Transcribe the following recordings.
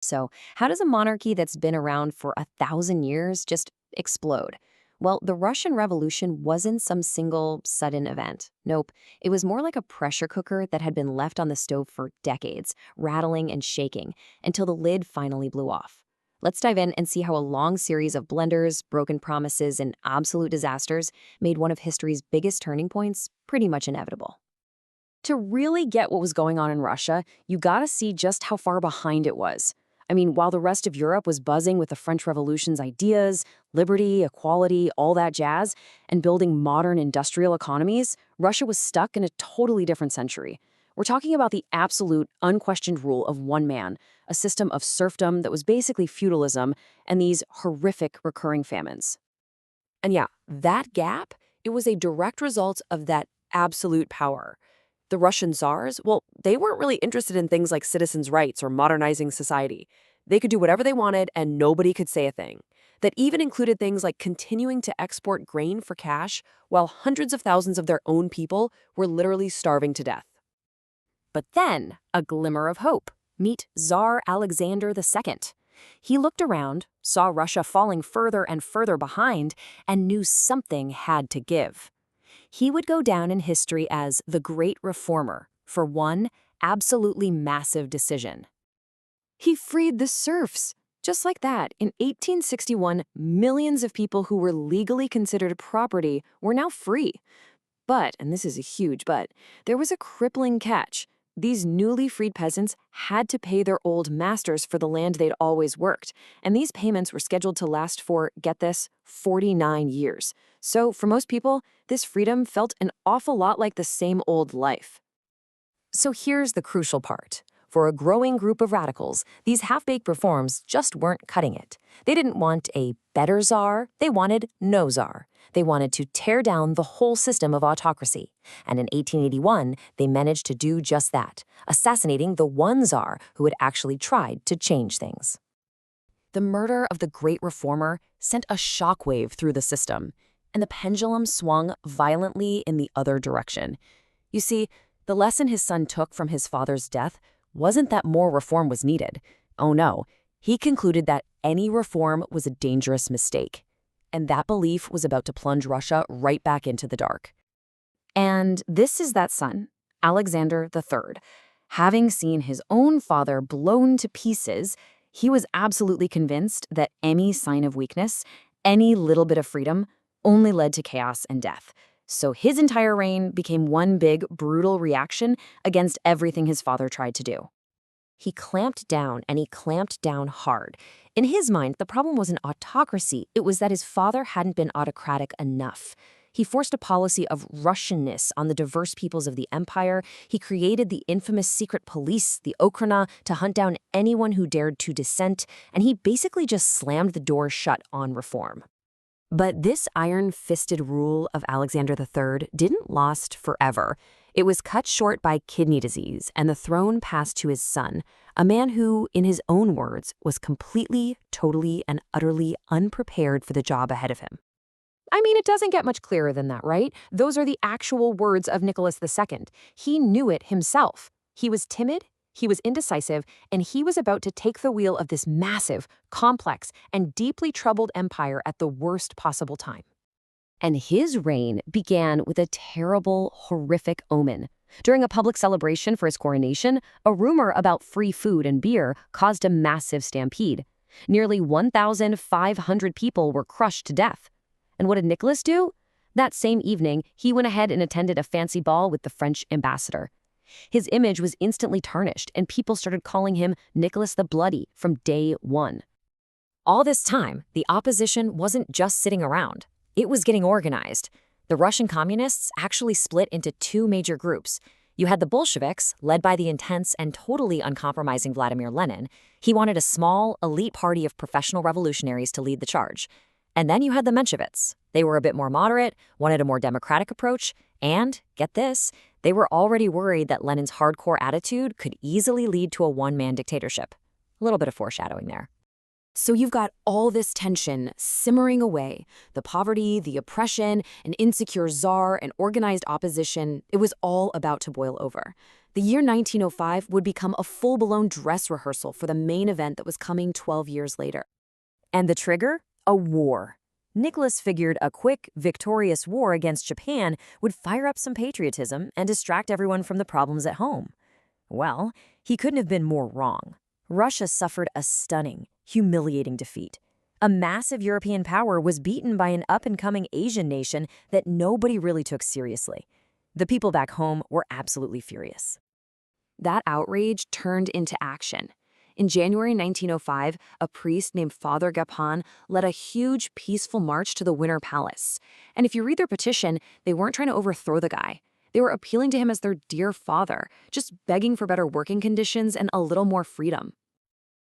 So, how does a monarchy that's been around for 1,000 years just explode? Well, the Russian Revolution wasn't some single sudden event. Nope. It was more like a pressure cooker that had been left on the stove for decades, rattling and shaking, until the lid finally blew off. Let's dive in and see how a long series of blunders, broken promises, and absolute disasters made one of history's biggest turning points pretty much inevitable. To really get what was going on in Russia, you gotta see just how far behind it was. I mean, while the rest of Europe was buzzing with the French Revolution's ideas, liberty, equality, all that jazz, and building modern industrial economies, Russia was stuck in a totally different century. We're talking about the absolute, unquestioned rule of one man, a system of serfdom that was basically feudalism, and these horrific recurring famines. And yeah, that gap, it was a direct result of that absolute power. The Russian czars, well, they weren't really interested in things like citizens' rights or modernizing society. They could do whatever they wanted and nobody could say a thing. That even included things like continuing to export grain for cash while hundreds of thousands of their own people were literally starving to death. But then, a glimmer of hope. Meet Tsar Alexander II. He looked around, saw Russia falling further and further behind, and knew something had to give. He would go down in history as the Great Reformer for one absolutely massive decision. He freed the serfs. Just like that, in 1861, millions of people who were legally considered property were now free. But, and this is a huge but, there was a crippling catch. These newly freed peasants had to pay their old masters for the land they'd always worked, and these payments were scheduled to last for, get this, 49 years. So for most people, this freedom felt an awful lot like the same old life. So here's the crucial part. For a growing group of radicals, these half-baked reforms just weren't cutting it. They didn't want a better czar, they wanted no czar. They wanted to tear down the whole system of autocracy. And in 1881, they managed to do just that, assassinating the one czar who had actually tried to change things. The murder of the great reformer sent a shockwave through the system, and the pendulum swung violently in the other direction. You see, the lesson his son took from his father's death wasn't that more reform was needed. Oh no, he concluded that any reform was a dangerous mistake. And that belief was about to plunge Russia right back into the dark. And this is that son, Alexander III. Having seen his own father blown to pieces, he was absolutely convinced that any sign of weakness, any little bit of freedom, only led to chaos and death. So his entire reign became one big, brutal reaction against everything his father tried to do. He clamped down, and he clamped down hard. In his mind, the problem wasn't autocracy. It was that his father hadn't been autocratic enough. He forced a policy of Russianness on the diverse peoples of the empire. He created the infamous secret police, the Okhrana, to hunt down anyone who dared to dissent, and he basically just slammed the door shut on reform. But this iron-fisted rule of Alexander III didn't last forever. It was cut short by kidney disease, and the throne passed to his son, a man who, in his own words, was completely, totally, and utterly unprepared for the job ahead of him. I mean, it doesn't get much clearer than that, right? Those are the actual words of Nicholas II. He knew it himself. He was timid, he was indecisive, and he was about to take the wheel of this massive, complex, and deeply troubled empire at the worst possible time. And his reign began with a terrible, horrific omen. During a public celebration for his coronation, a rumor about free food and beer caused a massive stampede. Nearly 1,500 people were crushed to death. And what did Nicholas do? That same evening, he went ahead and attended a fancy ball with the French ambassador. His image was instantly tarnished, and people started calling him Nicholas the Bloody from day one. All this time, the opposition wasn't just sitting around. It was getting organized. The Russian communists actually split into two major groups. You had the Bolsheviks, led by the intense and totally uncompromising Vladimir Lenin. He wanted a small, elite party of professional revolutionaries to lead the charge. And then you had the Mensheviks. They were a bit more moderate, wanted a more democratic approach, and, get this, they were already worried that Lenin's hardcore attitude could easily lead to a one-man dictatorship. A little bit of foreshadowing there. So you've got all this tension simmering away, the poverty, the oppression, an insecure czar, and organized opposition. It was all about to boil over. The year 1905 would become a full-blown dress rehearsal for the main event that was coming 12 years later. And the trigger? A war. Nicholas figured a quick, victorious war against Japan would fire up some patriotism and distract everyone from the problems at home. Well, he couldn't have been more wrong. Russia suffered a stunning, humiliating defeat. A massive European power was beaten by an up-and-coming Asian nation that nobody really took seriously. The people back home were absolutely furious. That outrage turned into action. In January 1905, a priest named Father Gapan led a huge, peaceful march to the Winter Palace. And if you read their petition, they weren't trying to overthrow the guy. They were appealing to him as their dear father, just begging for better working conditions and a little more freedom.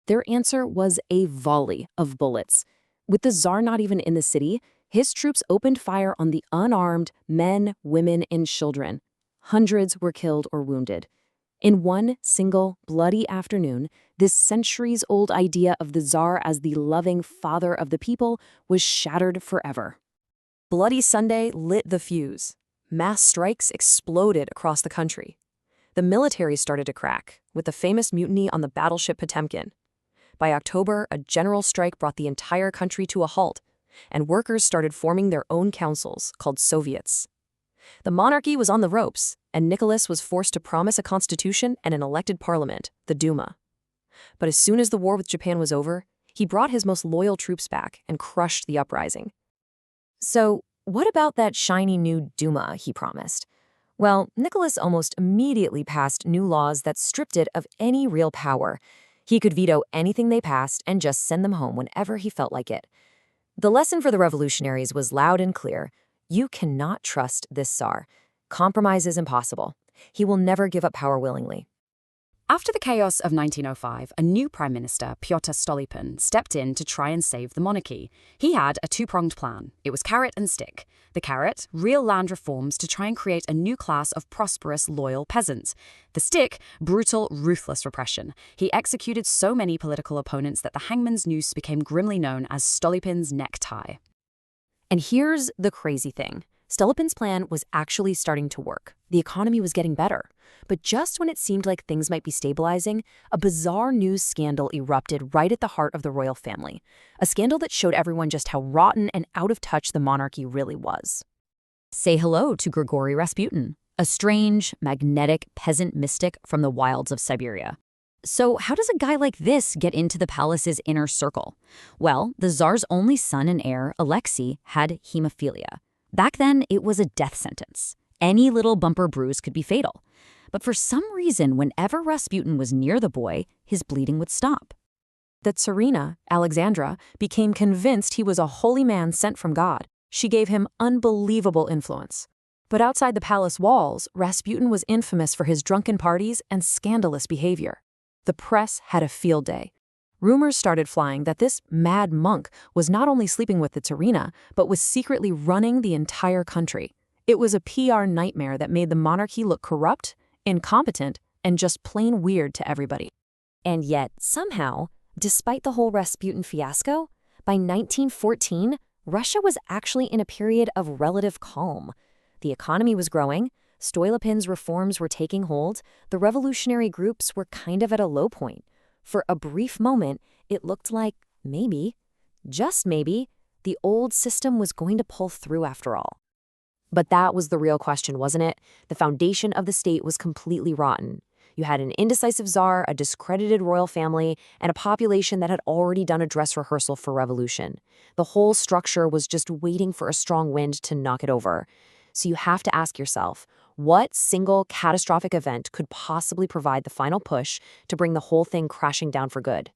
Their answer was a volley of bullets. With the Tsar not even in the city, his troops opened fire on the unarmed men, women, and children. Hundreds were killed or wounded. In one single, bloody afternoon, this centuries-old idea of the Tsar as the loving father of the people was shattered forever. Bloody Sunday lit the fuse. Mass strikes exploded across the country. The military started to crack, with the famous mutiny on the battleship Potemkin. By October, a general strike brought the entire country to a halt, and workers started forming their own councils, called Soviets. The monarchy was on the ropes, and Nicholas was forced to promise a constitution and an elected parliament, the Duma. But as soon as the war with Japan was over, he brought his most loyal troops back and crushed the uprising. So, what about that shiny new Duma he promised? Well, Nicholas almost immediately passed new laws that stripped it of any real power. He could veto anything they passed and just send them home whenever he felt like it. The lesson for the revolutionaries was loud and clear. You cannot trust this Tsar. Compromise is impossible. He will never give up power willingly. After the chaos of 1905, a new prime minister, Pyotr Stolypin, stepped in to try and save the monarchy. He had a two-pronged plan. It was carrot and stick. The carrot, real land reforms to try and create a new class of prosperous, loyal peasants. The stick, brutal, ruthless repression. He executed so many political opponents that the hangman's noose became grimly known as Stolypin's necktie. And here's the crazy thing. Stolypin's plan was actually starting to work. The economy was getting better. But just when it seemed like things might be stabilizing, a bizarre news scandal erupted right at the heart of the royal family. A scandal that showed everyone just how rotten and out of touch the monarchy really was. Say hello to Grigory Rasputin, a strange, magnetic peasant mystic from the wilds of Siberia. So how does a guy like this get into the palace's inner circle? Well, the Tsar's only son and heir, Alexei, had hemophilia. Back then, it was a death sentence. Any little bumper bruise could be fatal. But for some reason, whenever Rasputin was near the boy, his bleeding would stop. The Tsarina, Alexandra, became convinced he was a holy man sent from God. She gave him unbelievable influence. But outside the palace walls, Rasputin was infamous for his drunken parties and scandalous behavior. The press had a field day. Rumors started flying that this mad monk was not only sleeping with the Tsarina, but was secretly running the entire country. It was a PR nightmare that made the monarchy look corrupt, incompetent, and just plain weird to everybody. And yet, somehow, despite the whole Rasputin fiasco, by 1914, Russia was actually in a period of relative calm. The economy was growing, Stolypin's reforms were taking hold, the revolutionary groups were kind of at a low point. For a brief moment, it looked like maybe, just maybe, the old system was going to pull through after all. But that was the real question, wasn't it? The foundation of the state was completely rotten. You had an indecisive czar, a discredited royal family, and a population that had already done a dress rehearsal for revolution. The whole structure was just waiting for a strong wind to knock it over. So you have to ask yourself, what single catastrophic event could possibly provide the final push to bring the whole thing crashing down for good?